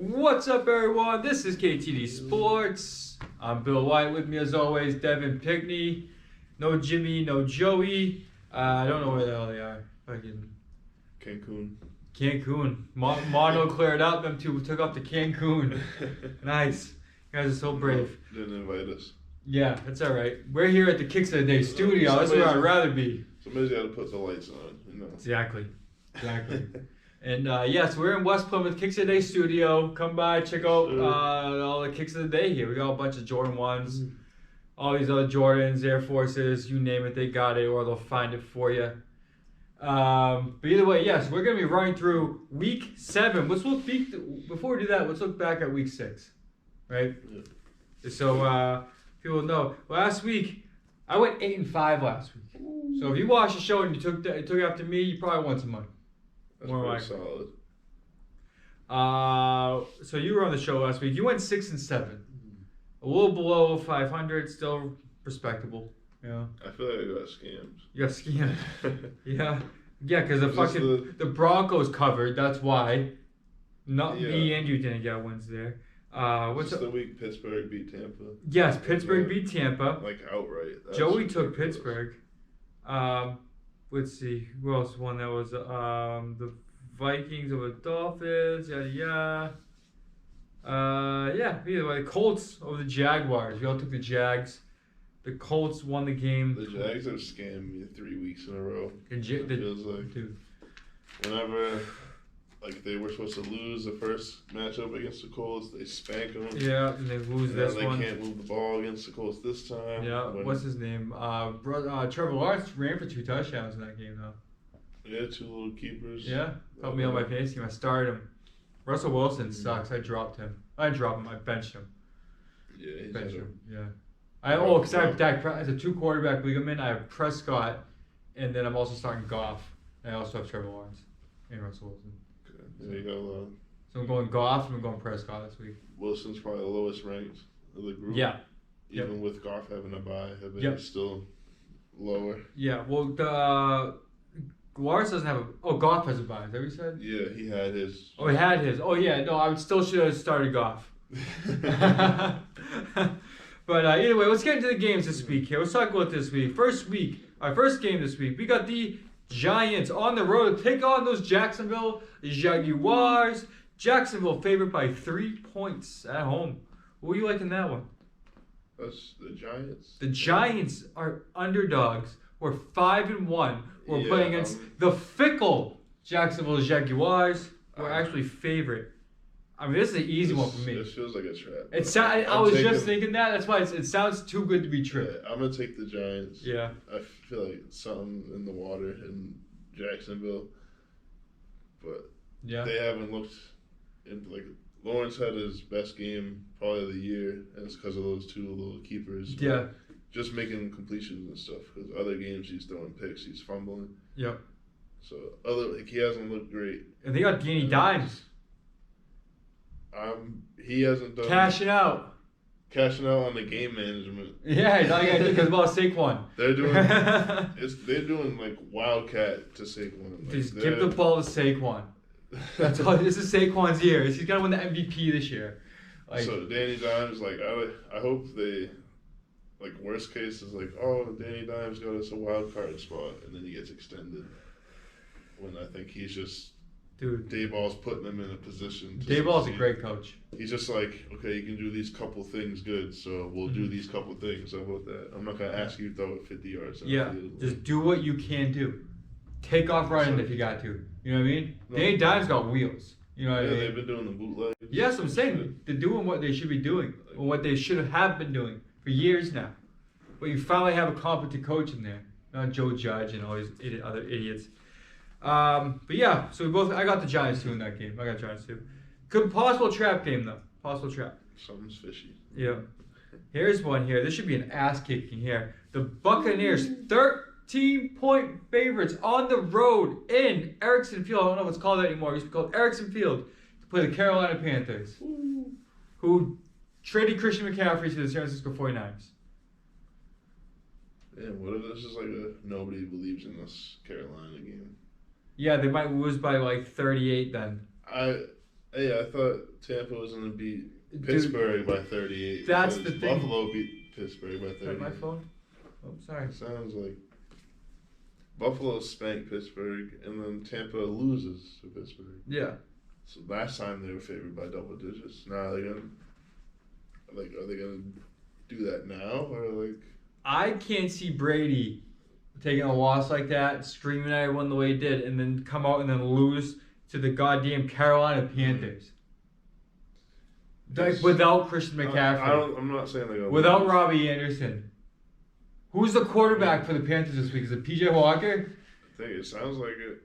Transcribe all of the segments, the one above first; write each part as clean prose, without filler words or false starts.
What's up, everyone? This is KTD Sports. I'm Bill White. With me, as always, Devin Pickney. No Jimmy, no Joey. I don't know where the hell they are. Fucking Cancun. Mono cleared up. Them two took up to Cancun. Nice. You guys are so brave. Didn't invite us. Yeah, that's all right. We're here at the Kicks of the Day studio. That's where I'd rather be. Somebody's got to put the lights on. Exactly. And yes, we're in West Plymouth, Kicks of the Day studio. Come by, check out all the Kicks of the Day here. We got a bunch of Jordan 1s, all these other Jordans, Air Forces, you name it, they got it, or they'll find it for you. But either way, yes, we're going to be running through Week 7. Before we do that, let's look back at Week 6, right? Yeah. So people know, last week, I went 8-5 last week. So if you watched the show and you took after me, you probably won some money. That's pretty solid. So you were on the show last week. You went 6-7, a little below 500, still respectable. Yeah. I feel like I got scammed. You got scammed. Yeah, because the Broncos covered. That's why. Me and you didn't get wins there. What's the week Pittsburgh beat Tampa? Yes, Pittsburgh beat Tampa. Like outright. Joey took Pittsburgh. Let's see, who else won? That was the Vikings over the Dolphins, yada. Either way, the Colts over the Jaguars. We all took the Jags. The Colts won the game. The Jags have scammed me 3 weeks in a row. It feels like. Dude. Whenever they were supposed to lose the first matchup against the Colts, they spank them. Yeah, and they lose this one. They can't move the ball against the Colts this time. Yeah, what's his name? Trevor Lawrence ran for 2 touchdowns in that game, though. Yeah, 2 little keepers. Yeah, helped me on my fantasy team. I started him. Russell Wilson sucks. I dropped him. I benched him. Yeah, he's benched him. Yeah. Because I have Dak. As a 2 quarterback ligament, I have Prescott, and then I'm also starting Goff. And I also have Trevor Lawrence and Russell Wilson. There you go. So I'm going Goff and I'm going Prescott this week. Wilson's probably the lowest ranked of the group. Yeah. Even with Goff having a bye, I bet he's still lower. Yeah. Well, Lawrence doesn't have Goff has a bye. Is that what you said? Yeah, he had his. Oh, he had his. Oh, yeah. No, I should have started Goff. But either way, let's get into the games this week here. Let's talk about this week. First game this week. We got the Giants on the road to take on those Jacksonville Jaguars. Jacksonville favored by 3 points at home. What are you liking that one? That's the Giants. The Giants are underdogs. We're 5-1. We're playing against the fickle Jacksonville Jaguars. We're actually favorite. I mean, this is an easy one for me. This feels like a trap. I was just thinking that. That's why it sounds too good to be true. Yeah, I'm going to take the Giants. Yeah. I feel like something in the water in Jacksonville. But they haven't looked Lawrence had his best game probably of the year, and it's because of those 2 little keepers. Yeah. Just making completions and stuff. Because other games he's throwing picks, he's fumbling. Yep. So he hasn't looked great. And they got Danny Dimes. He hasn't done cashing out on the game management. Yeah, he's not gonna do because about Saquon. They're doing like wildcat to Saquon. Just give the ball to Saquon. That's all. This is Saquon's year. He's gonna win the MVP this year. So Danny Dimes, I hope they, worst case is Danny Dimes got us a wild card spot and then he gets extended. When I think he's just. Dude, Dayball's putting him in a position to Dayball's a great coach. He's just okay, you can do these couple things good, so we'll do these couple things. How about that? I'm not going to ask you to throw it 50 yards. Just do what you can do. Take off running if you got to. You know what I mean? No. Danny Dimes got wheels. You know what I mean? They've been doing the bootleg. Yes, I'm saying they're doing what they should be doing, or what they should have been doing for years now. But you finally have a competent coach in there, not Joe Judge and all these other idiots. But yeah, so I got the Giants too in that game. I got Giants too. Good possible trap game though. Possible trap. Something's fishy. Yeah. Here's one here. This should be an ass kicking here. The Buccaneers 13-point favorites on the road in Erickson Field. I don't know if it's called that anymore. It used to be called Erickson Field to play the Carolina Panthers, who traded Christian McCaffrey to the San Francisco 49ers. Damn, what if this is nobody believes in this Carolina game? Yeah, they might lose by 38 then. Hey, I thought Tampa was going to beat Pittsburgh by 38. That's the thing. Buffalo beat Pittsburgh by 38. Is that my phone? Oh, sorry. It sounds like Buffalo spanked Pittsburgh, and then Tampa loses to Pittsburgh. Yeah. So last time they were favored by double digits. Now they're gonna are they gonna do that now or like? I can't see Brady taking a loss like that, screaming at everyone the way he did, and then come out and then lose to the goddamn Carolina Panthers. Like without Christian McCaffrey. I'm not saying they're gonna without lose. Robbie Anderson. Who's the quarterback for the Panthers this week? Is it PJ Walker? I think it sounds like it.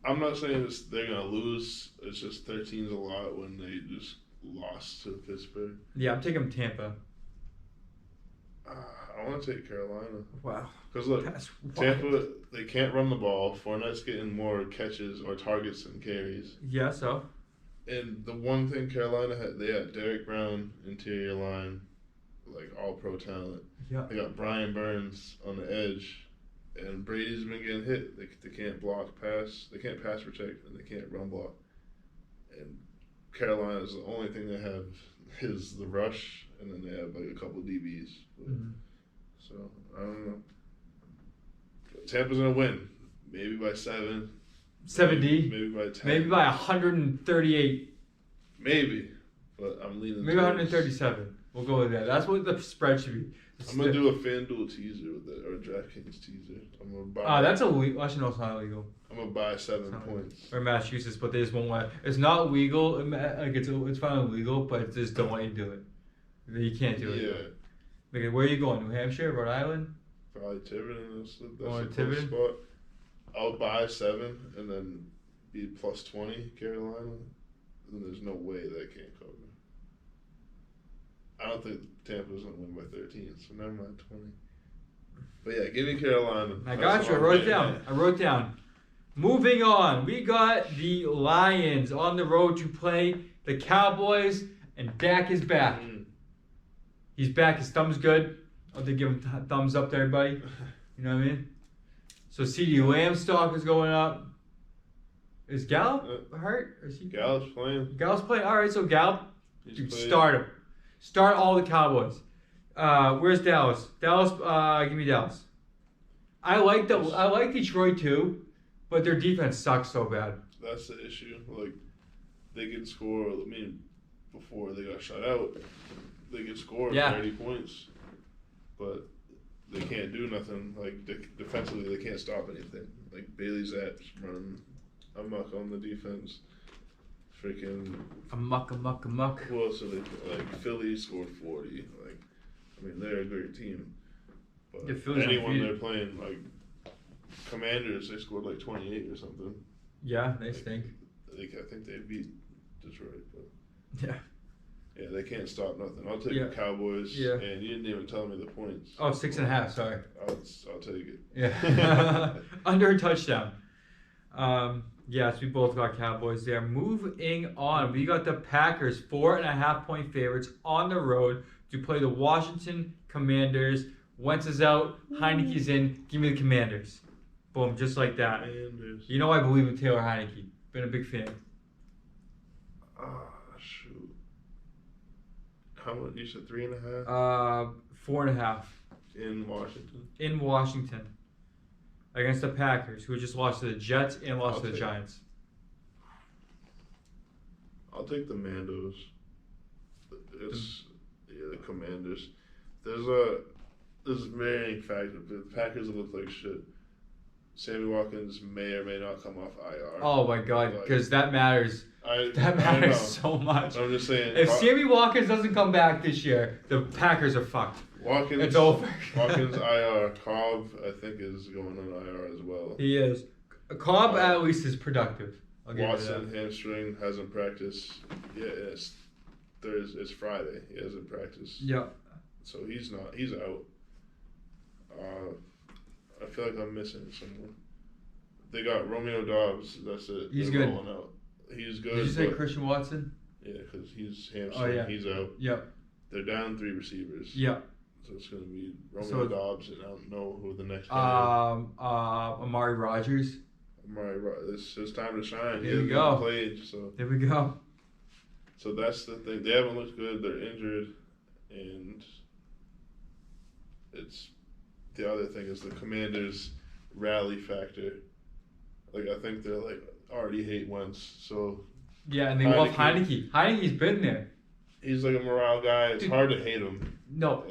I'm not saying they're going to lose. It's just 13's a lot when they just lost to Pittsburgh. Yeah, I'm taking Tampa. I want to take Carolina. Wow. Because look, Tampa, they can't run the ball. Fournette's getting more catches or targets than carries. Yeah, so. And the one thing Carolina had, they had Derek Brown, interior line, like all-pro talent. Yeah. They got Brian Burns on the edge, and Brady's been getting hit. They can't block pass. They can't pass protect, and they can't run block. And Carolina's the only thing they have is the rush, and then they have like a couple DBs. So I don't know. Tampa's gonna win, maybe by 7. 70. Maybe by 10. Maybe by 138. Maybe, but I'm leaning. Maybe 137. We'll go with that. That's what the spread should be. I'm gonna do a FanDuel teaser with it, or a DraftKings teaser. I'm gonna buy. That's illegal. Actually, no, it's not illegal. I'm gonna buy 7 points. Or Massachusetts, but they just won't let. It's not legal. Like it's finally legal, but it just don't want you to do it. You can't do it. Yeah. Like, where are you going? New Hampshire, Rhode Island? Probably Tiverton. That's a Tiverton? spot. I'll buy 7 and then be plus 20 Carolina. And there's no way that can't cover. I don't think Tampa's gonna win by 13, so never mind 20. But yeah, give me Carolina. I got you. I wrote down. Moving on, we got the Lions on the road to play the Cowboys, and Dak is back. He's back. His thumb's good. I'll give him thumbs up to everybody. You know what I mean? So CeeDee Lamb stock is going up. Is Gallup hurt? Or is he? Gallup's playing. Gallup's playing. All right, so Gallup, start him. Start all the Cowboys. Where's Dallas? Dallas, give me Dallas. I like Detroit too, but their defense sucks so bad. That's the issue. Like, they could score. I mean, before they got shut out, they could score 30 points, but they can't do nothing. Like, defensively, they can't stop anything. Like, Bailey Zapps running amok on the defense. Freaking amok. Who else are they? Like, Philly scored 40. Like, I mean, they're a great team. But anyone they're playing, like Commanders, they scored like 28 or something. Yeah, they stink. I think they beat Detroit, but yeah, they can't stop nothing. I'll take the Cowboys. Yeah. And you didn't even tell me the points. Oh, 6.5. Sorry. I'll take it. Yeah, under a touchdown. Yes, we both got Cowboys there. Moving on, we got the Packers, 4.5-point favorites on the road to play the Washington Commanders. Wentz is out, Heineke's in. Give me the Commanders. Boom, just like that. Commanders. You know I believe in Taylor Heineke. Been a big fan. Shoot. How much? You said 3.5? 4.5. In Washington. In Washington. Against the Packers, who just lost to the Jets and lost to the Giants. I'll take the Mandos. The Commanders. There's varying factors. The Packers look like shit. Sammy Watkins may or may not come off IR. Oh my God, because that matters. That matters so much. I'm just saying. If Sammy Watkins doesn't come back this year, the Packers are fucked. Watkins, it's over. Watkins IR. Cobb, I think, is going on IR as well. He is. Cobb at least is productive. Watson hamstring hasn't practiced. Yeah, it's Friday. He hasn't practiced. Yeah. So he's not. He's out. I feel like I'm missing someone. They got Romeo Dobbs. That's it. He's They're good. Rolling out. He's good. Did you say Christian Watson? Yeah, because he's hamstring. Oh, yeah. He's out. Yep. They're down 3 receivers. Yep. So it's going to be Romeo Dobbs, and I don't know who the next guy is. Amari Rogers. It's his time to shine. There we go. Played, so. There we go. So that's the thing. They haven't looked good. They're injured, and it's the other thing is the Commanders' rally factor. Like I think they're like already hate Wentz, so. Yeah, and they love Heineke. Heineke's been there. He's like a morale guy. It's hard to hate him. No.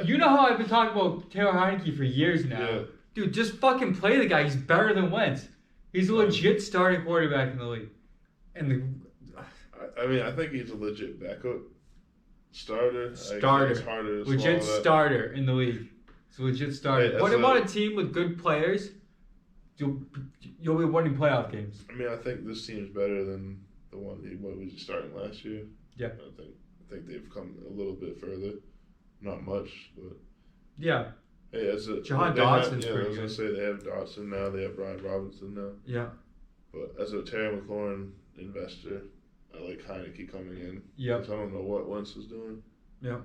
You know how I've been talking about Taylor Heineke for years now. Yeah. Dude, just fucking play the guy. He's better than Wentz. He's a legit starting quarterback in the league. And I think he's a legit backup starter. Legit starter in the league. It's a legit starter. Put him on a team with good players, you'll be winning playoff games. I mean, I think this team's better than the one what was starting last year. Yeah. I think they've come a little bit further. Not much, but yeah. Hey, Jahan Dotson's pretty good. I was gonna say they have Dotson now. They have Brian Robinson now. Yeah. But as a Terry McLaurin investor, I like Heineke coming in. Yeah. I don't know what Wentz is doing. Yeah.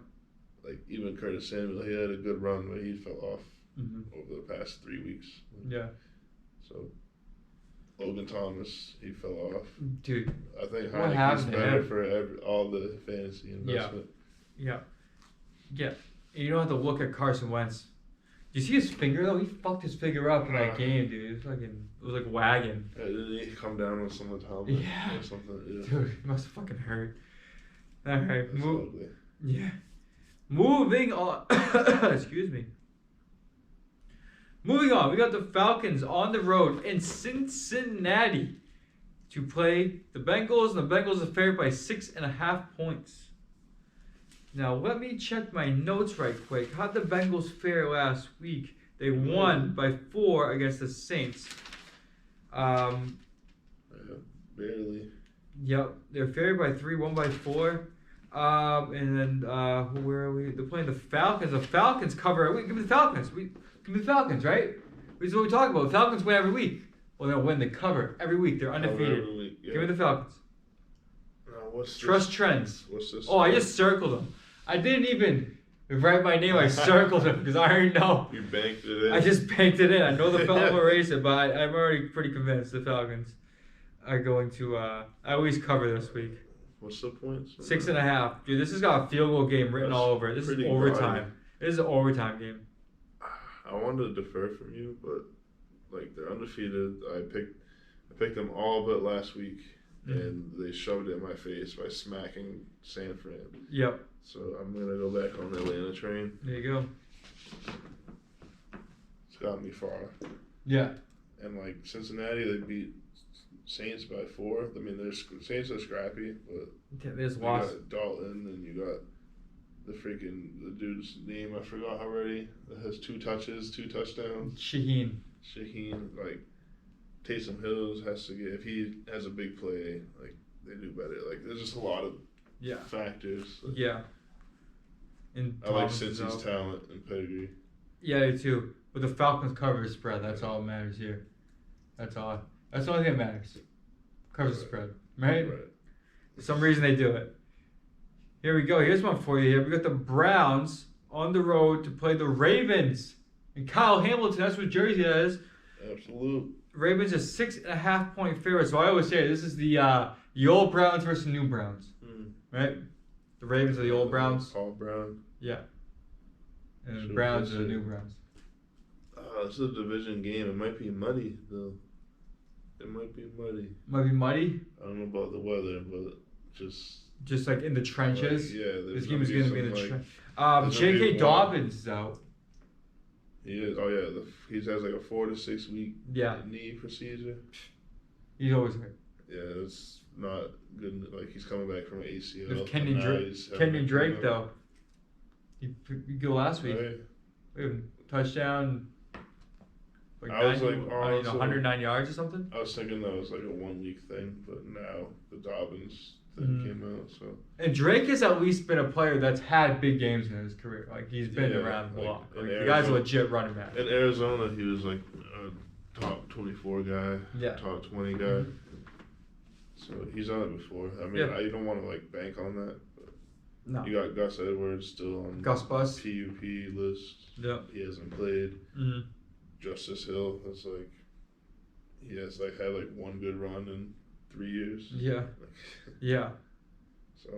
Like even Curtis Samuel, he had a good run, but he fell off over the past 3 weeks. Yeah. So Logan Thomas, he fell off. Dude, I think Heineke's better for all the fantasy investment. Yeah. Yeah. And you don't have to look at Carson Wentz. You see his finger though? He fucked his finger up in that game, dude. It was like wagging. Yeah, didn't he come down with someone's helmet or something? Yeah. Dude, it must have fucking hurt. All right, ugly. Yeah. Moving on. Excuse me. Moving on, we got the Falcons on the road in Cincinnati to play the Bengals, and the Bengals are favored by 6.5 points. Now, let me check my notes right quick. How'd the Bengals fare last week? They won by 4 against the Saints. Barely. Yep, they're favored by 3, won by 4. And then, where are we? They're playing the Falcons. The Falcons cover. Give me the Falcons. Give me the Falcons, right? This is what we talk about. The Falcons win every week. Well, they'll win the cover every week. They're undefeated. Every week, yeah. Give me the Falcons. Trust trends. What's this? Oh, I just circled them. I didn't even write my name. I circled them because I already know. You banked it in. I just banked it in. I know the Falcons will erase it, but I'm already pretty convinced the Falcons are going to I always cover this week. What's the points? 6.5. Dude, this has got a field goal game written all over it. This is overtime. This is an overtime game. I wanted to defer from you, but like they're undefeated. I picked them all but last week, and they shoved it in my face by smacking San Fran. Yep. So I'm gonna go back on the Atlanta train. There you go. It's got me far. Yeah. And like Cincinnati, they beat Saints by 4. I mean, Saints are scrappy, but there's you got Dalton, and you got the dude's name I forgot already that has 2 touches, 2 touchdowns. Shaheen, like Taysom Hill has to get, if he has a big play, like they do better. Like there's just a lot of factors. Yeah. And I like Cincy's talent and pedigree. Yeah, I do too. But the Falcons cover the spread. That's all that matters here. That's the only thing that matters. Cover the spread, right? For some reason they do it. Here we go. Here's one for you here. We got the Browns on the road to play the Ravens. And Kyle Hamilton, that's what jersey that is. Absolute. Ravens are 6.5 point favorite. So I always say this is the old Browns versus the new Browns. Right? The Ravens are the old Browns. Paul Brown. Yeah. And the Browns are the new Browns. This is a division game. It might be muddy, though. It might be muddy. Might be muddy? I don't know about the weather, but just like in the trenches? Like, this game is going to be in the trenches. J.K. Dobbins is out. He is. Oh, yeah. He has like a 4 to 6 week knee procedure. He's always hurt. Yeah, it's not good. Like, he's coming back from an ACL. Kenyon Drake, though. He go last week. Right. We have touchdown. Like I was like, 109 yards or something. I was thinking that was like a 1 week thing, but now the Dobbins thing came out. So. And Drake has at least been a player that's had big games in his career. Like he's been around the block. Like, the guy's a legit running back. In Arizona, he was like a top 24 guy, top 20 guy. So he's on it before. I mean, you don't want to like bank on that. But no. You got Gus Edwards still on Gus Bus PUP list. Yep. He hasn't played. Mm-hmm. Justice Hill, that's like he has had one good run in 3 years. Yeah. Yeah. So,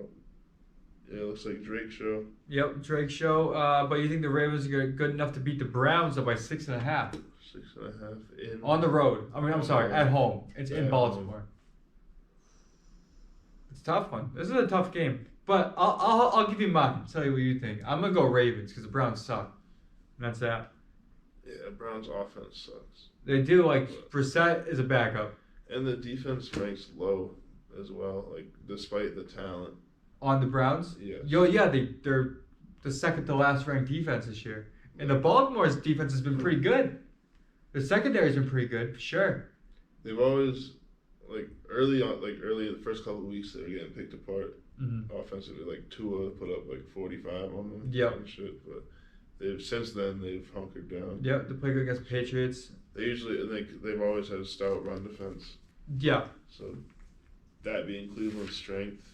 yeah, it looks like Drake show. Yep, Drake show. But you think the Ravens are good enough to beat the Browns by 6.5? 6.5 in on the road. I'm sorry, at home. It's in Baltimore. It's a tough one. This is a tough game. But I'll give you mine. Tell you what you think. I'm gonna go Ravens because the Browns suck. And that's that. Yeah, Browns offense sucks. They do. Brissett is a backup. And the defense ranks low as well. Despite the talent. On the Browns? Yes. They're the second to last ranked defense this year. And the Baltimore's defense has been pretty good. The secondary's been pretty good, for sure. They've always early the first couple of weeks they were getting picked apart offensively. Tua put up 45 on them. Yep. And shit, but since then they've hunkered down. Yep, they play good against Patriots. They usually they've always had a stout run defense. Yeah. So that being Cleveland's strength,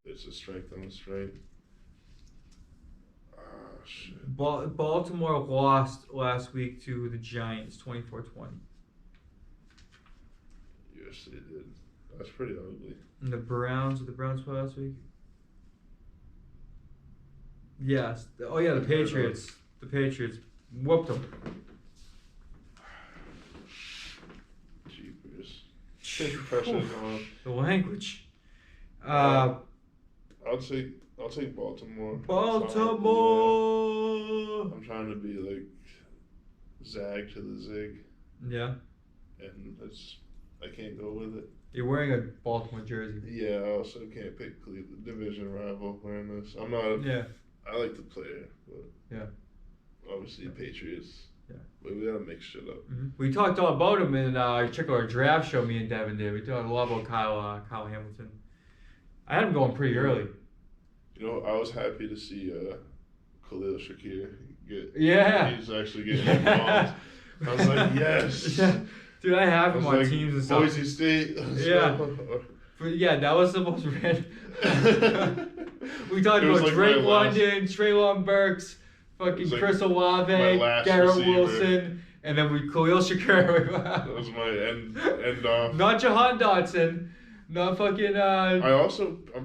it's a strength on a strength. Shit. Baltimore lost last week to the Giants, 24-20. Yes, they did. That's pretty ugly. And the Browns play last week? Yes. Oh, yeah, the Patriots. The Patriots whooped them. Jeepers. Pressure's on. The language. I'll take Baltimore. Baltimore. I'm trying to be Zag to the Zig. Yeah. And I can't go with it. You're wearing a Baltimore jersey. Yeah, I also can't pick Cleveland division rival wearing this. I'm not. Yeah. I like the player, but yeah. Obviously Patriots. Yeah. But we gotta mix shit up. Mm-hmm. We talked all about him in check out our draft show. Me and Devin did. We talked a lot about Kyle Hamilton. I had him going pretty early. I was happy to see Khalil Shakir get. Yeah. He's actually getting involved. I was like, yes. Yeah. Dude, I have him on teams and stuff. Boise State. Yeah. But yeah, that was the most random. We talked about Drake London, Treylon Burks, fucking Chris Olave, Garrett Wilson, and then Khalil Shakir. That was my end off. Not Jahan Dotson. Not fucking. I'm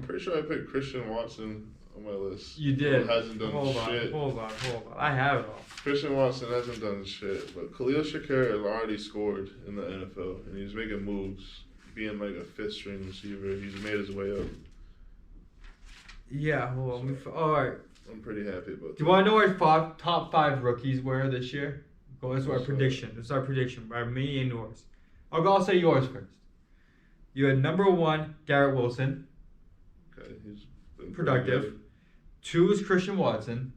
pretty sure I picked Christian Watson on my list. You did. He hasn't done shit. Hold on. I have it all. Christian Watson hasn't done shit, but Khalil Shakir has already scored in the NFL, and he's making moves, being a fifth-string receiver. He's made his way up. Yeah, hold on. All right. I'm pretty happy about that. Do you want to know our top 5 rookies were this year? Go. This is our prediction. This is our prediction. By me and yours. I'll say yours first. You had number 1, Garrett Wilson. Okay, he's been productive. 2 is Christian Watson.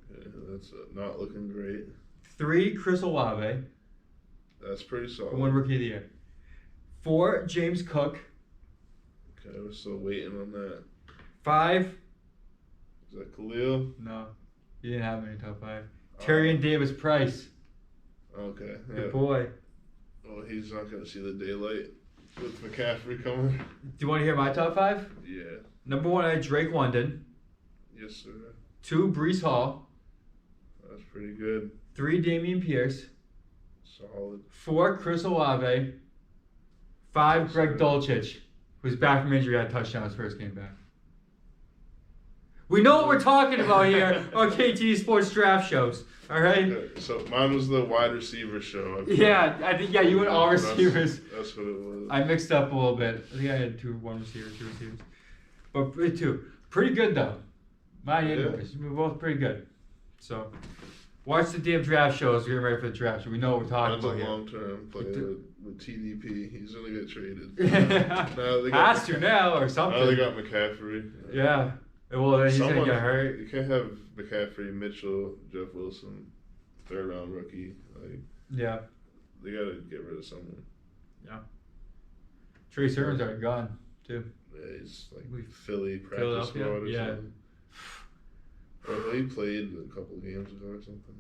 Yeah, that's not looking great. 3, Chris Olave. That's pretty solid. 1 rookie of the year. 4, James Cook. Okay, we're still waiting on that. 5. Is that Khalil? No, he didn't have any top 5. Tyrion Davis Price. Okay. Good boy. Well, he's not going to see the daylight with McCaffrey coming. Do you want to hear my top 5? Yeah. Number 1, I had Drake London. Yes, sir. 2, Breece Hall. That's pretty good. 3, Damian Pierce. Solid. 4, Chris Olave. 5, Greg Dulcich, who's back from injury, had a touchdown his first game back. We know what we're talking about here on KTD Sports Draft Shows. All right. Okay, so mine was the wide receiver show. Yeah, I think you went all receivers. That's what it was. I mixed up a little bit. I think I had 1 receiver, 2 receivers, but pretty good though. Mine and yours, we're both pretty good. So, watch the damn draft shows. Getting ready for the draft show. We know what we're talking about here. That's a long-term play with TDP. He's gonna get traded. Has to now or something. Now they got McCaffrey. Yeah. Well, he's going to get hurt. You can't have McCaffrey, Mitchell, Jeff Wilson, 3rd-round rookie. Yeah. They got to get rid of someone. Yeah. Trey Sermon's already gone, too. Yeah, he's Philly practice squad or something. Well, he played a couple games ago or something.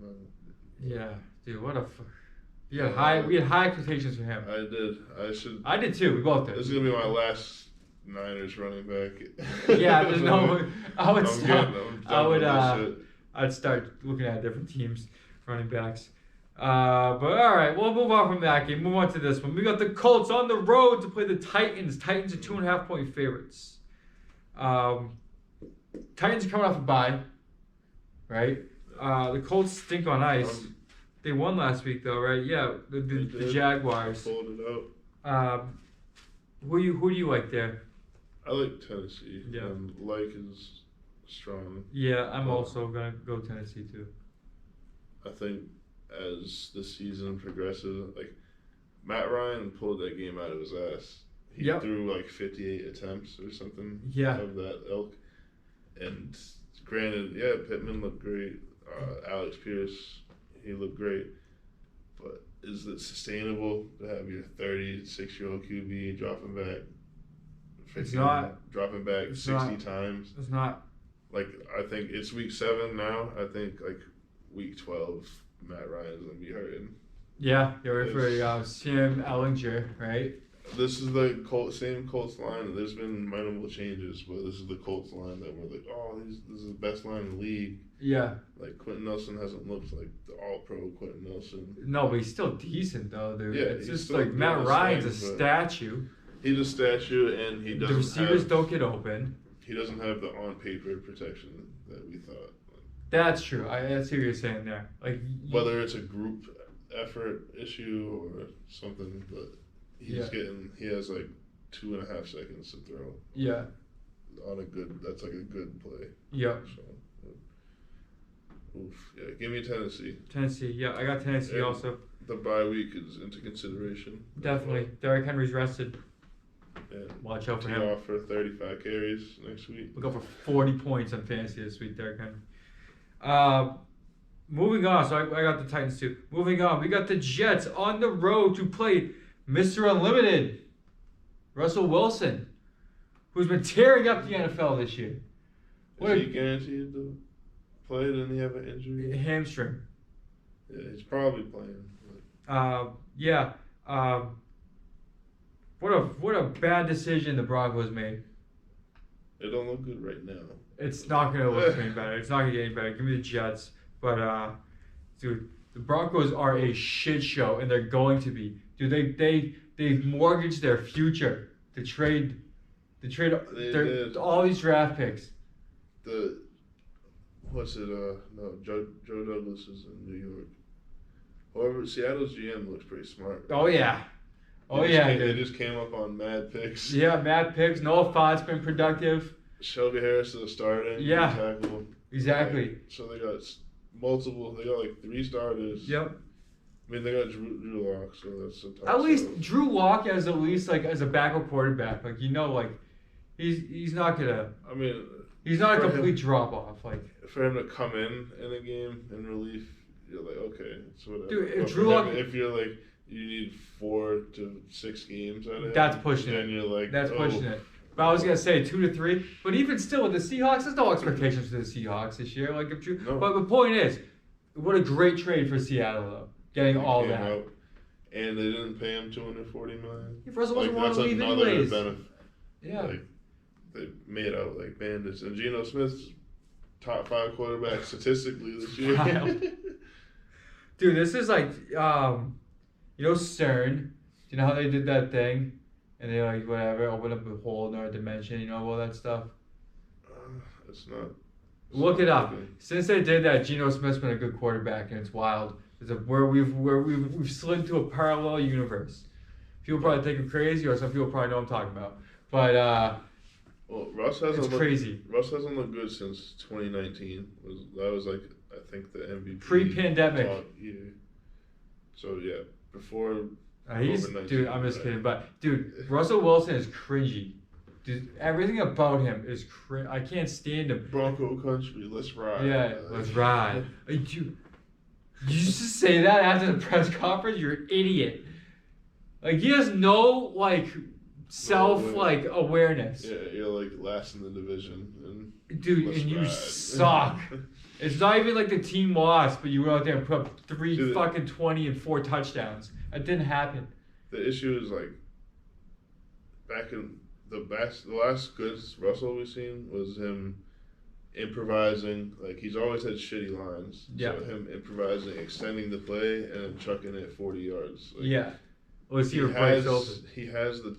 Yeah. Dude, what a... We had high expectations for him. I did. I did, too. We both did. This is going to be my last... Niners running back. Yeah, there's no. I'd start looking at different teams, running backs. But all right, we'll move on from that game. Move on to this one. We got the Colts on the road to play the Titans. Titans are 2.5-point favorites. Titans are coming off a bye, right? The Colts stink on ice. They won last week though, right? Yeah, the Jaguars. Pulled it out. Who do you like there? I like Tennessee. Yeah. Is strong. Yeah, I'm also gonna go Tennessee too. I think as the season progresses, like Matt Ryan pulled that game out of his ass. He threw like 58 attempts or something of that ilk. And granted, Pittman looked great. Alex Pierce, he looked great. But is it sustainable to have your 36-year-old QB dropping back? It's not. Dropping back 60 times. It's not. Like, I think it's week 7 now. I think, like, week 12, Matt Ryan's going to be hurting. Yeah, you're for Sam Ellinger, right? This is the same Colts line. There's been minimal changes, but this is the Colts line that we're like, this is the best line in the league. Yeah. Like, Quentin Nelson hasn't looked like the all-pro Quentin Nelson. No, but he's still decent, though, dude. Yeah, it's just like Matt Ryan's a statue. He's a statue, and he doesn't. The receivers don't get open. He doesn't have the on-paper protection that we thought. That's true. I see what you're saying there. Like whether it's a group effort issue or something, but he has like 2.5 seconds to throw. Yeah. That's like a good play. Yeah. So, give me Tennessee. Tennessee, yeah, I got Tennessee also. The bye week is into consideration. Definitely. Derrick Henry's rested. And watch out for him. Off for 35 carries next week. Look out for 40 points on fantasy this week, Derrick Henry. Moving on, so I got the Titans too. Moving on, we got the Jets on the road to play Mr. Unlimited, Russell Wilson, who's been tearing up the NFL this year. Is he guaranteed to play? Didn't he have an injury? Hamstring. Yeah, he's probably playing. What a bad decision the Broncos made. It don't look good right now. It's not going to look any better. It's not going to get any better. Give me the Jets. But, dude, the Broncos are a shit show, and they're going to be. Dude, they mortgaged their future to trade all these draft picks. Joe Douglas is in New York. However, Seattle's GM looks pretty smart. Oh, yeah. They just came up on mad picks. Yeah, mad picks. Noah Fant's been productive. Shelby Harris is a starter. Yeah, tackle. Exactly. So they got multiple. They got like 3 starters. Yep. I mean, they got Drew Lock, so that's a tough. At least Drew Lock as a backup quarterback. Like he's not gonna. I mean, he's not a complete drop off. Like for him to come in a game in relief, you're like, okay, it's whatever. Dude, if Drew Lock, if you're like you need 4 to 6 games out of it, that's pushing it. And you're like, that's pushing it. But I was gonna say 2 to 3. But even still, with the Seahawks, there's no expectations for the Seahawks this year. Like but the point is, what a great trade for Seattle though, getting all that. Out, and they didn't pay him $240 million. If Russell wasn't want to leave anyways. Benefit. Yeah. Like they made out like bandits, and Geno Smith's top 5 quarterback statistically this year. Dude, this is like, CERN. Do you know how they did that thing? And they open up a whole another dimension, all that stuff? It's not. Look it up. Since they did that, Geno Smith's been a good quarterback, and it's wild. It's where we've slid into a parallel universe. People probably think I'm crazy, or some people probably know what I'm talking about. But Russ hasn't crazy. Russ hasn't looked good since 2019. That was like I think the MVP pre-pandemic year. So yeah, before. Dude, I'm just kidding, but dude, Russell Wilson is cringy. Dude, everything about him is cringe. I can't stand him. Bronco country, let's ride. Yeah, let's ride. You used to say that after the press conference. You're an idiot. Like he has no awareness. Yeah, you're like last in the division, and dude, and you suck. It's not even like the team lost, but you went out there and put up 20 and 4 touchdowns. It didn't happen. The issue is back in the last good Russell we've seen was him. improvising, like he's always had shitty lines. Yeah. So him improvising, extending the play, and then chucking it 40 yards. Like, yeah. Let's see he breaks open. He has the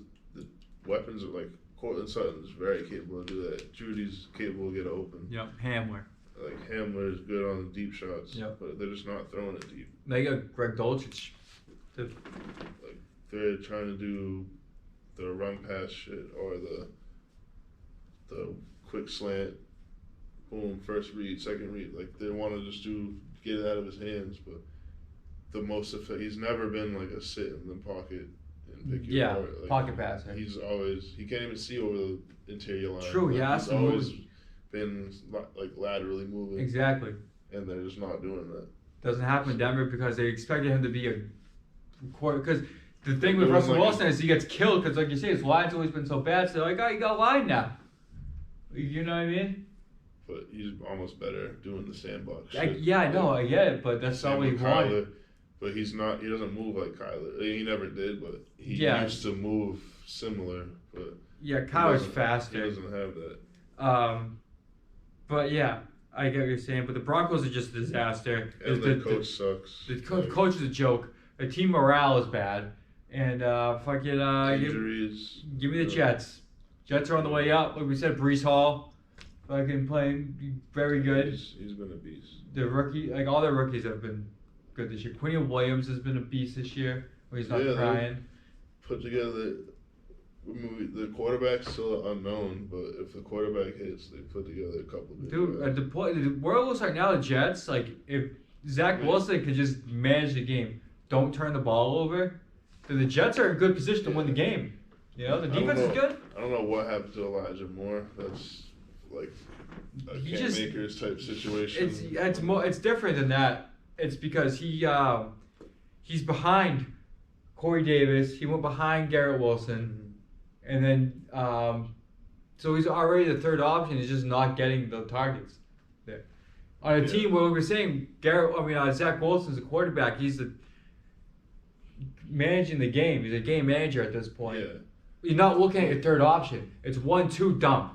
weapons of like Cortland Sutton's very capable of do that. Judy's capable of get open. Yep. Hamler. Like Hamler is good on the deep shots. Yep. But they're just not throwing it deep. They got Greg Dulcich. Like they're trying to do the run pass shit or the quick slant. Boom, first read, second read. Like they want to just get it out of his hands, but the most effect. He's never been like a sit in the pocket and pick your apart. Like, pocket passer. He can't even see over the interior line. True, he has he's to always move. been like laterally moving. Exactly. And they're just not doing that. Doesn't happen in Denver because they expected him to be a quarter. Because the thing with Russell Wilson is he gets killed because, like you say, his line's always been so bad. So they're like, oh, you got a line now. You know what I mean? But he's almost better doing the sandbox shit. Yeah, I know, I get it, but that's not what he wanted. But he's not. He doesn't move like Kyler. He never did, but he used to move similar. But yeah, Kyler's faster. He doesn't have that. But yeah, I get what you're saying. But the Broncos are just a disaster. And the coach sucks. The coach is a joke. The team morale is bad, and fucking injuries. Give me the Jets. Jets are on the way up. Like we said, Breece Hall, fucking playing very good. He's been a beast. The rookie, like all their rookies have been good this year. Quinion Williams has been a beast this year. Where he's not crying. Put together the quarterback's still unknown, but if the quarterback hits, they put together a couple of dude. At the point, where it looks like now, the Jets, like if Zach Wilson could just manage the game, don't turn the ball over, then the Jets are in good position to win the game. You know, the defense is good. I don't know what happened to Elijah Moore. That's like a makers type situation. It's different than that. It's because he's behind Corey Davis. He went behind Garrett Wilson, and then so he's already the third option. He's just not getting the targets there. On a team where we're saying Zach Wilson's a quarterback. He's managing the game. He's a game manager at this point. Yeah. You're not looking at your third option. It's 1-2 dump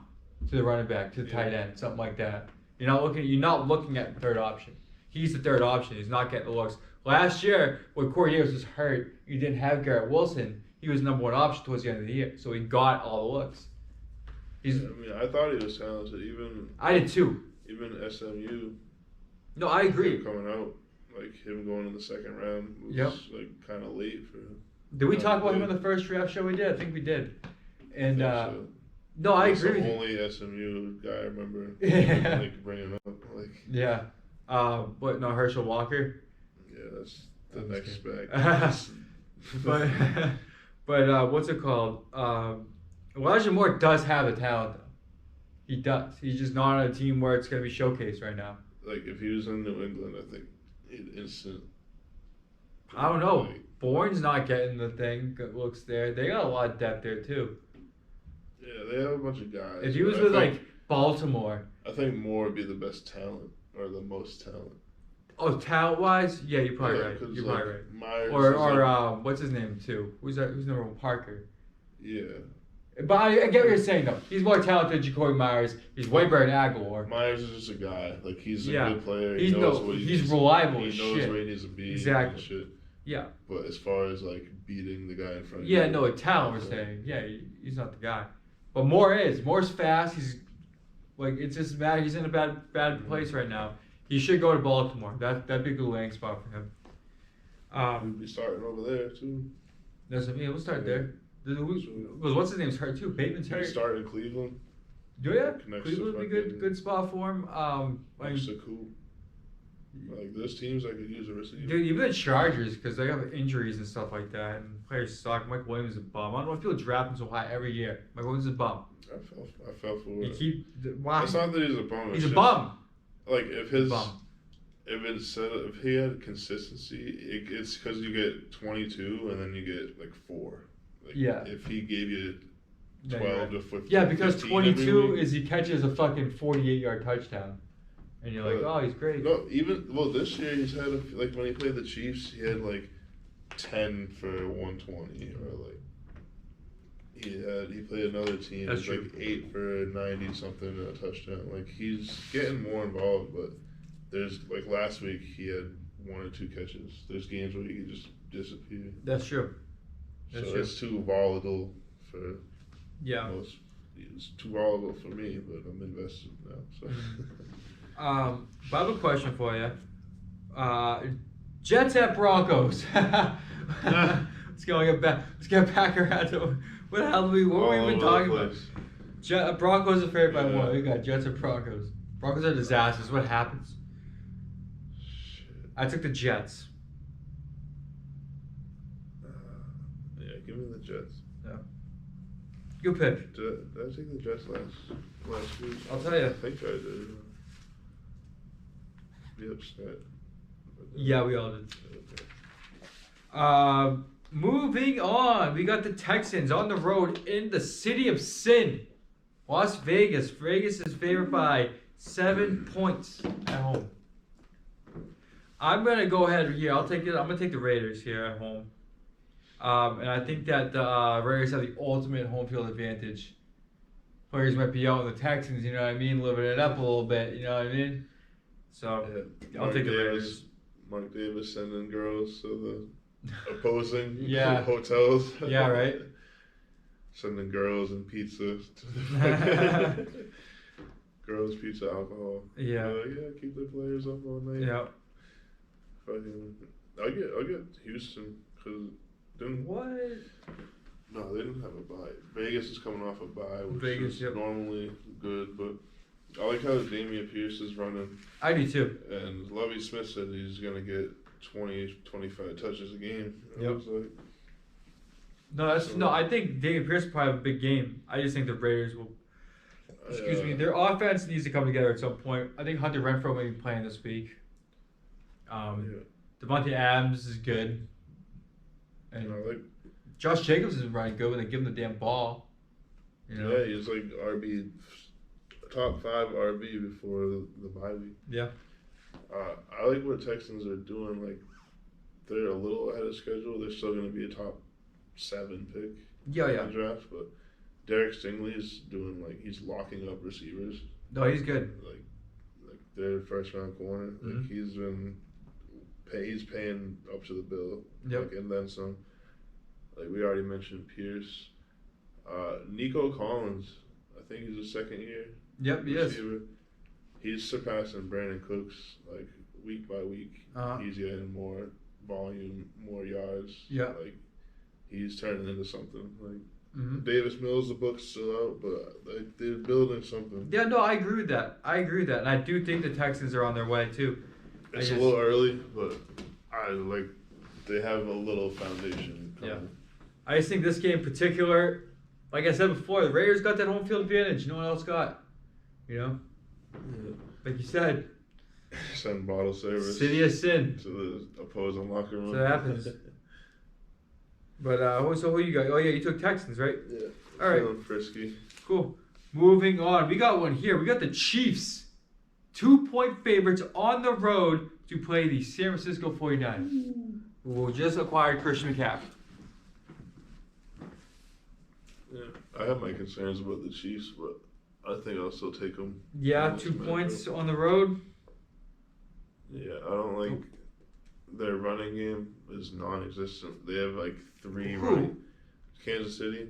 to the running back, to the tight end, something like that. You're not looking at the third option. He's the third option. He's not getting the looks. Last year, when Corey Davis was hurt, you didn't have Garrett Wilson. He was number one option towards the end of the year, so he got all the looks. I thought he was talented. I did too. Even SMU. No, I agree. Coming out, like him going in the second round was like kind of late for him. Did we talk about him on the first draft show we did? I think we did. And so. No, I agree with you. you. Only SMU guy I remember like bringing up. Like yeah. But no, Herschel Walker. Yeah, that's the next spec. but what's it called? Elijah Moore does have the talent though. He does. He's just not on a team where it's going to be showcased right now. Like if he was in New England, I think he'd instant. I don't know. Bourne's not getting the thing. Looks there. They got a lot of depth there too. Yeah, they have a bunch of guys. If he was with like Baltimore, I think Moore would be the best talent or the most talent. Oh, talent wise, yeah, you're probably right. You're probably right. Myers or what's his name too? Who's number one? Parker. Yeah. But I get what you're saying though. He's more talented than Jacoby Myers. He's way better than Aguilar. Myers is just a guy. Like he's a good player. He's reliable. He knows where he needs to be. Exactly. And shit. Yeah. But as far as like beating the guy in front of you. Yeah, no, a talent we're saying. Yeah, he's not the guy. But Moore is. Moore's fast. He's like it's just bad. He's in a bad place right now. He should go to Baltimore. That'd be a good landing spot for him. We'd be starting over there too. That's what I mean. We'll start there. Because what's his name's hurt too. Bateman's hurt. Start in Cleveland. Do ya? Cleveland would be good spot for him. Next to Coop. Like there's teams that could use a receiver. Dude, even the Chargers, because they have injuries and stuff like that, and players suck. Mike Williams is a bum. I don't know if people draft him so high every year. Mike Williams is a bum. I fell for it. Wow. It's not that he's a bum. He's a bum. Like if he had consistency, it's because you get 22 and then you get like 4. Like, yeah. If he gave you 12 to 15. Yeah, because 22 is he catches a fucking 48-yard touchdown. And you're like, oh, he's great. No, this year he's had, like, when he played the Chiefs, he had, like, 10 for 120, or, like, He played another team. That's It's true. like 8 for 90 something and a touchdown. Like he's getting more involved, but there's like last week he had 1 or 2 catches. There's games where he could just disappear. That's true. So it's too volatile for most. It's too volatile for me, but I'm invested now. So. But I have a question for you. Jets at Broncos. Let's get back around to what the hell what were we even talking about? Broncos are favored by 1. We got Jets and Broncos. Broncos are disasters. What happens? Shit. I took the Jets. Yeah, give me the Jets. Yeah. Good pick. Did I take the Jets last week? I'll tell you. I think I did. Be upset. Yeah, we all did. Okay. Moving on, we got the Texans on the road in the city of sin, Las Vegas. Vegas is favored by 7 points at home. I'm gonna go ahead here. I'm gonna take the Raiders here at home, and I think that the Raiders have the ultimate home field advantage. Players might be out in the Texans, you know what I mean, living it up a little bit, you know what I mean. So I'll take the Raiders. Mark Davis sending girls to the opposing hotels. Yeah, right. Sending girls and pizza. Girls, pizza, alcohol. Yeah. Keep the players up all night. Yeah. I'll get Houston because what? No, they didn't have a bye. Vegas is coming off a bye, which is normally good, but I like how Damian Pierce is running. I do too. And Lovie Smith said he's going to get 20, 25 touches a game. Yep. Like, I think Damian Pierce will probably have a big game. I just think the Raiders will. Excuse me. Their offense needs to come together at some point. I think Hunter Renfrow may be playing this week. Devontae Adams is good. And Josh Jacobs is running good when they give him the damn ball. You know? Yeah, he's like top 5 RB before the bye week. Yeah. I like what Texans are doing. Like, they're a little ahead of schedule. They're still going to be a top 7 pick in the draft. But Derek Stingley is doing, he's locking up receivers. No, he's good. Like their first round corner. Mm-hmm. Like, he's paying up to the bill. Yep. And then some. Like, we already mentioned Pierce. Nico Collins, I think he's a second year. Yep, he is. He's surpassing Brandon Cooks week by week. He's getting more volume, more yards. Yeah. He's turning into something. Mm-hmm. Davis Mills, the book's still out, but they're building something. Yeah, no, I agree with that. And I do think the Texans are on their way too. It's a little early, but they have a little foundation coming. Yeah. I just think this game in particular, like I said before, the Raiders got that home field advantage. No one else got. You know? Yeah. Like you said. Send bottle service. City of sin. To the opposing locker room. So that happens. But so who you got? Oh yeah, you took Texans, right? Yeah. All right. Feeling frisky. Cool. Moving on. We got one here. We got the Chiefs. 2-point favorites on the road to play the San Francisco 49ers. Who just acquired Christian McCaffrey. Yeah, I have my concerns about the Chiefs, but I think I'll still take them. Yeah, 2 points on the road. Yeah, I don't like their running game is non-existent. They have 3 running. Kansas City.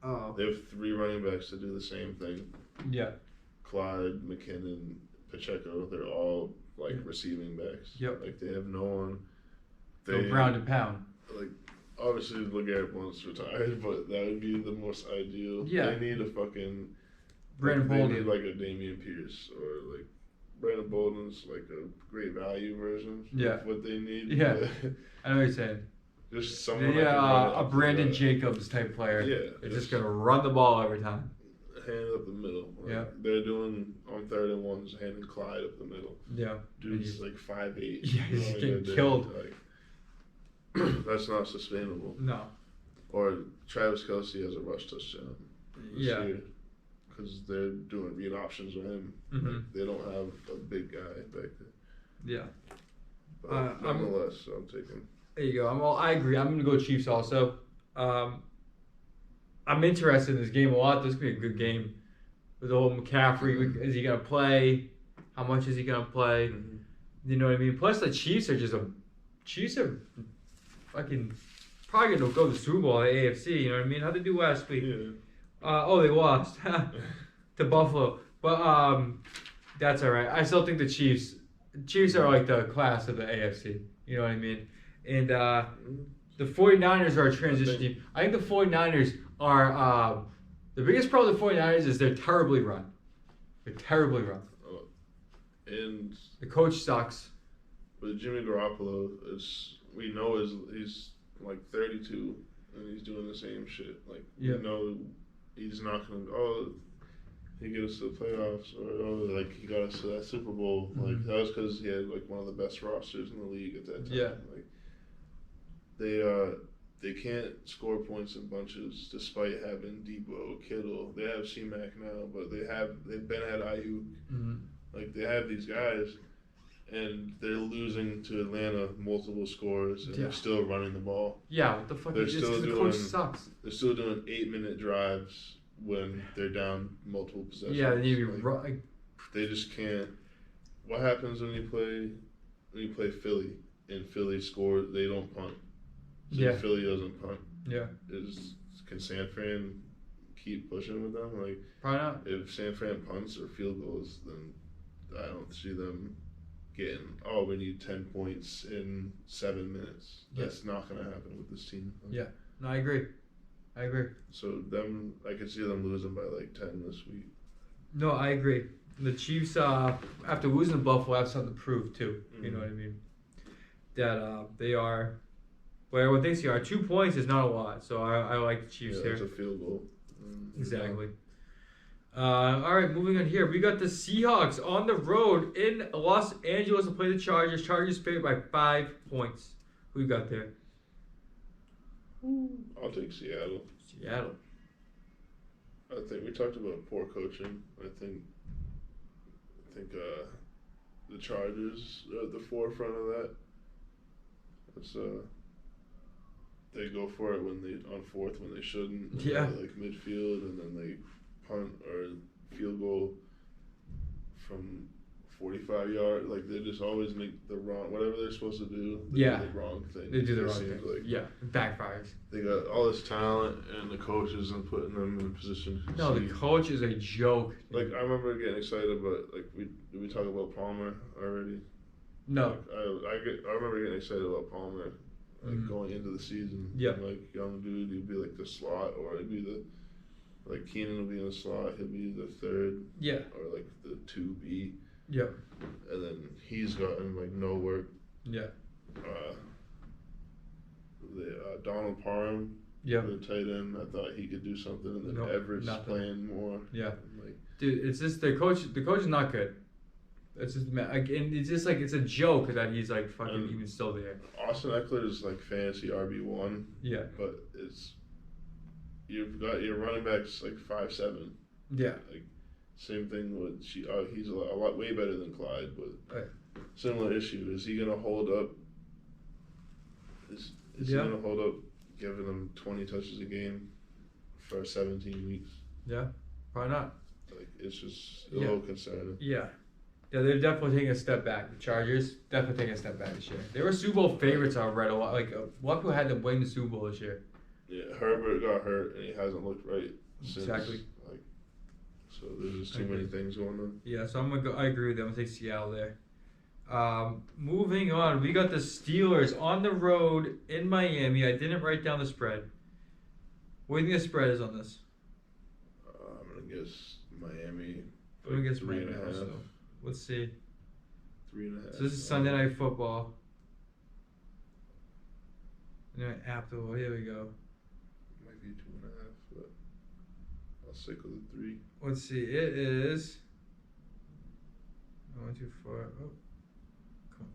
Oh. They have 3 running backs to do the same thing. Yeah. Clyde, McKinnon, Pacheco. They're all receiving backs. Yep. They have no one. Go ground and pound. Obviously, LeGarrette Blount's retired, but that would be the most ideal. Yeah. They need a fucking Brandon Bolden. They need a Damian Pierce or Brandon Bolden's a great value version. Yeah. Of what they need. Yeah. I know what you're saying. Just someone. A Brandon Jacobs type player. Yeah. They're just gonna run the ball every time. Hand up the middle. Yeah. They're doing on 3rd and 1s, handing Clyde up the middle. Yeah. Dude's 5'8". Yeah, he's getting killed. That's not sustainable. No. Or Travis Kelce has a rush touchdown. Yeah. Because they're doing read options with him. Mm-hmm. They don't have a big guy back there. Yeah. But nonetheless, I'm taking. There you go. I agree. I'm gonna go Chiefs also. I'm interested in this game a lot. This could be a good game. With the whole McCaffrey, is he gonna play? How much is he gonna play? Mm-hmm. You know what I mean? Plus the Chiefs are fucking probably gonna go to the Super Bowl in the AFC. You know what I mean? How'd they do last week? Yeah. They lost to Buffalo, but that's all right. I still think the Chiefs are like the class of the AFC. You know what I mean? And the 49ers are a transition team. I think the 49ers are the biggest problem with the 49ers is they're terribly run. They're terribly run. And the coach sucks. But Jimmy Garoppolo he's like 32 and he's doing the same shit. Like you know he's not gonna he get us to the playoffs or like he got us to that Super Bowl. Mm-hmm. Like that was because he had like one of the best rosters in the league at that time. Yeah. Like they can't score points in bunches despite having Debo, Kittle. They have C-Mac now, but they've been at Ayuk. Mm-hmm. Like they have these guys, and they're losing to Atlanta multiple scores, and they're still running the ball. Yeah, what the fuck? The coach sucks. They're still doing 8-minute drives when they're down multiple possessions. Yeah, they need to be They just can't. What happens when you play Philly and Philly scores? They don't punt. So Philly doesn't punt. Yeah. Can San Fran keep pushing with them? Like probably not. If San Fran punts or field goals, then I don't see them getting. We need 10 points in 7 minutes. That's not going to happen with this team. Yeah. No, I agree. So I could see them losing by like 10 this week. No, I agree. The Chiefs, after losing to Buffalo, have something to prove too. Mm-hmm. You know what I mean? That they are. Well, what they see are 2 points is not a lot, so I like the Chiefs here. It's a field goal. Exactly. All right, moving on here. We got the Seahawks on the road in Los Angeles to play the Chargers. Chargers favored by 5 points. Who you got there? I'll take Seattle. I think we talked about poor coaching. I think the Chargers are at the forefront of that. It's they go for it on fourth when they shouldn't. Yeah. Like midfield, and then they punt or field goal from 45 yards. Like they just always make the wrong, whatever they're supposed to do. They do the wrong thing. They do the wrong thing. It backfires. They got all this talent, and the coach isn't putting them in a position. No, the coach is a joke. Like I remember getting excited about did we talk about Palmer already? No. Like, I remember getting excited about Palmer. Going into the season, like young dude, he'd be like the slot, or he'd be like Keenan will be in the slot, he'll be the third, or like the 2B, and then he's gotten like no work. Donald Parham, the tight end, I thought he could do something, and then Everett's playing more. Dude, it's just the coach is not good. It's just and it's just like it's a joke that he's like fucking even still there. Austin Eckler is like fantasy RB1. Yeah. But you've got your running backs like 5'7". Yeah. Like same thing with he's a lot way better than Clyde, but similar issue. Is he gonna hold up? Is he gonna hold up giving them 20 touches a game for 17 weeks? Yeah. Probably not. Like it's just a little concerning. Yeah. Yeah, they're definitely taking a step back. The Chargers definitely taking a step back this year. They were Super Bowl favorites. I read a lot. Like a lot of people had them win the Super Bowl this year. Yeah, Herbert got hurt and he hasn't looked right since. Exactly. So there's just too many things going on. Yeah, so I'm gonna go. I agree with them. I'm gonna take Seattle there. Moving on, we got the Steelers on the road in Miami. I didn't write down the spread. What do you think the spread is on this? I'm gonna guess Miami. I'm gonna guess Miami also. Let's see. 3.5. So this is Sunday Night Football. After here we go. Might be 2.5, but I'll stick with the 3. Let's see. It is. 1, 2, 4. Oh, come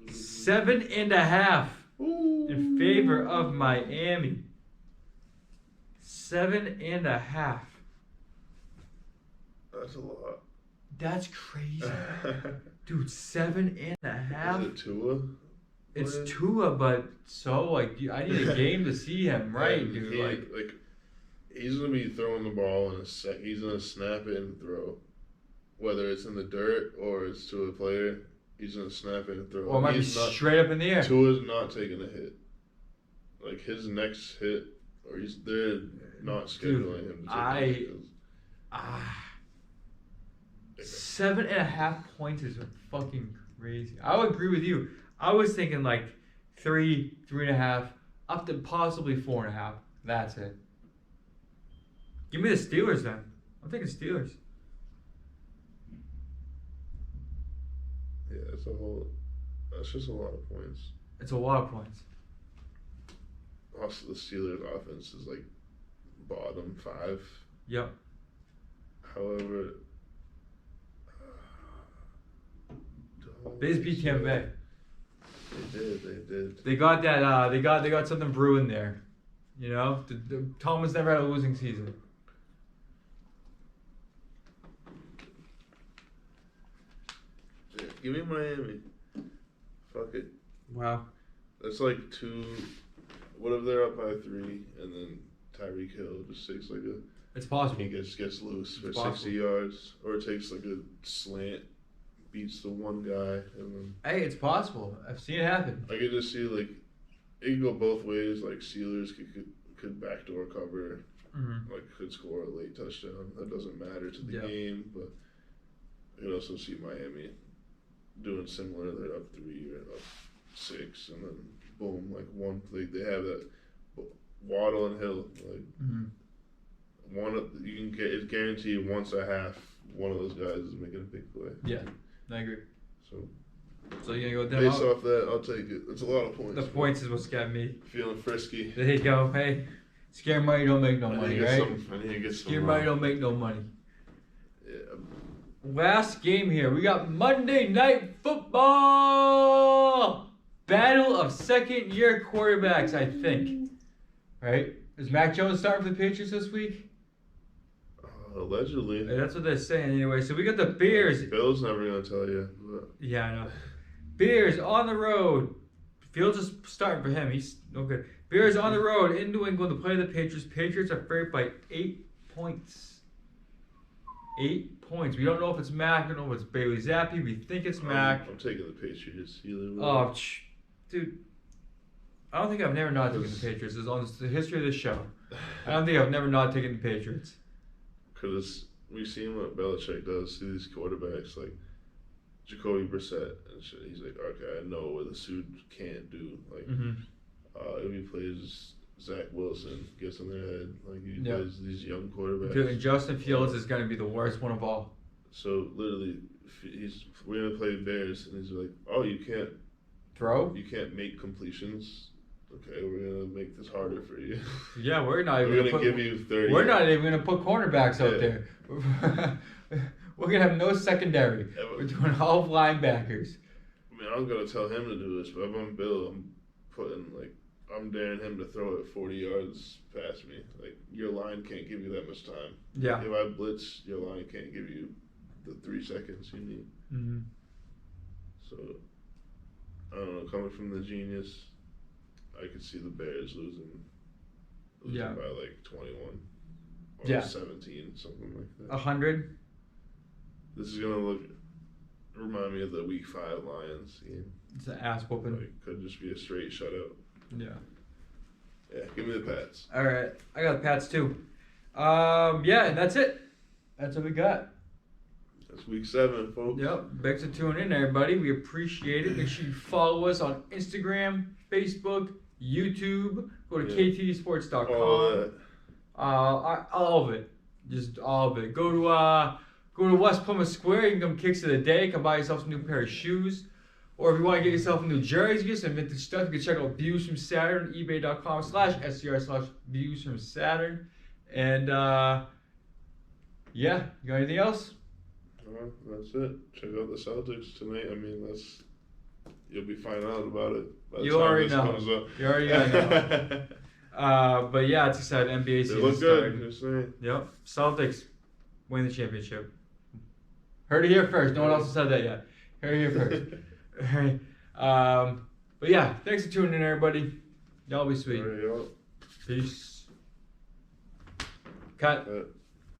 on. 7.5 in favor of Miami. 7.5. That's a lot. That's crazy. Dude, 7.5. Is it Tua? It's Tua, but so like I need a game to see him, right, dude? Like he's gonna be throwing the ball in a sec. He's gonna snap it and throw, whether it's in the dirt or it's to a player. He's gonna snap it and throw. Or it might be straight up in the air. Tua's not taking a hit. Like his next hit, or they're not scheduling him to take a hit. 7.5 points is fucking crazy. I would agree with you. I was thinking like 3.5, up to possibly 4.5. That's it. Give me the Steelers then. I'm thinking Steelers. Yeah, that's just a lot of points. It's a lot of points. Also, the Steelers' offense is like bottom 5. Yep. However, they just beat Tampa Bay. They did. They got that. They got something brewing there. You know, Thomas never had a losing season. Yeah, give me Miami. Fuck it. Wow. That's like 2. What if they're up by 3 and then Tyreek Hill just takes like a. It's possible. He gets loose for 60 yards, or it takes like a slant, beats the one guy, and then. Hey, it's possible. I've seen it happen. I could just see like it could go both ways. Like Steelers could backdoor cover, like could score a late touchdown. That doesn't matter to the game, but you could also see Miami doing similar. They're up 3 or up 6, and then boom, like one. Like they have that Waddle and Hill, like you can get. It's guaranteed once a half. One of those guys is making a big play. Yeah, I agree. So you're gonna go down. Based off that, I'll take it. It's a lot of points. The points is what's got me feeling frisky. There you go. Hey, scare money don't make no money, right? I need to get some. Scare money don't make no money. Yeah. Last game here. We got Monday Night Football. Battle of second-year quarterbacks, I think. Right? Is Mac Jones starting for the Patriots this week? Allegedly. That's what they're saying anyway. So we got the Bears. Bill's never going to tell you. But. Yeah, I know. Bears on the road. Fields is starting for him. He's no good. Bears on the road in New England to play the Patriots. Patriots are favored by 8 points. 8 points. We don't know if it's Mac. We don't know if it's Bailey Zappi. We think it's Mac. I'm taking the Patriots. Oh, dude. I don't think I've never not taken the Patriots. It's on the history of this show. I don't think I've never not taken the Patriots. Because we've seen what Belichick does to these quarterbacks, like Jacoby Brissett and shit. He's like, okay, I know what the suit can't do. Like, if he plays Zach Wilson, gets in their head. Like, he plays these young quarterbacks. Dude, and Justin Fields is going to be the worst one of all. So, literally, we're going to play Bears, and he's like, oh, you can't throw? You can't make completions. Okay, we're going to make this harder for you. Yeah, we're not even going to give you 30. We're not even going to put cornerbacks out there. We're going to have no secondary. We're doing all linebackers. I mean, I'm going to tell him to do this, but if I'm Bill, I'm daring him to throw it 40 yards past me. Like, your line can't give you that much time. Yeah. If I blitz, your line can't give you the 3 seconds you need. So, I don't know, coming from the genius, I could see the Bears losing by like 21 or 17, something like that. 100. This is gonna remind me of the Week 5 Lions game. It's an ass whooping. Like, could just be a straight shutout. Yeah. Yeah, give me the Pats. All right, I got the Pats too. Yeah, and that's it. That's what we got. That's Week 7, folks. Yep. Thanks for tuning in, everybody. We appreciate it. Make sure you follow us on Instagram, Facebook, YouTube. Go to ktdsports.com. All of it. Just all of it. Go to West Plymouth Square. You can come kicks of the day. Come buy yourself a new pair of shoes. Or if you want to get yourself a new jersey, get some vintage stuff, you can check out Views from Saturn, ebay.com/SCR/Views from Saturn. And you got anything else? That's it. Check out the Celtics tonight. I mean, you'll be finding out about it by the you time already this know. comes up. You already know. But yeah, it's exciting. NBA season look started. Good. Just saying. Yep. Celtics win the championship. Heard it here first. No one else has said that yet. Heard it here first. But But yeah, thanks for tuning in, everybody. Y'all be sweet. All right, Peace. Cut.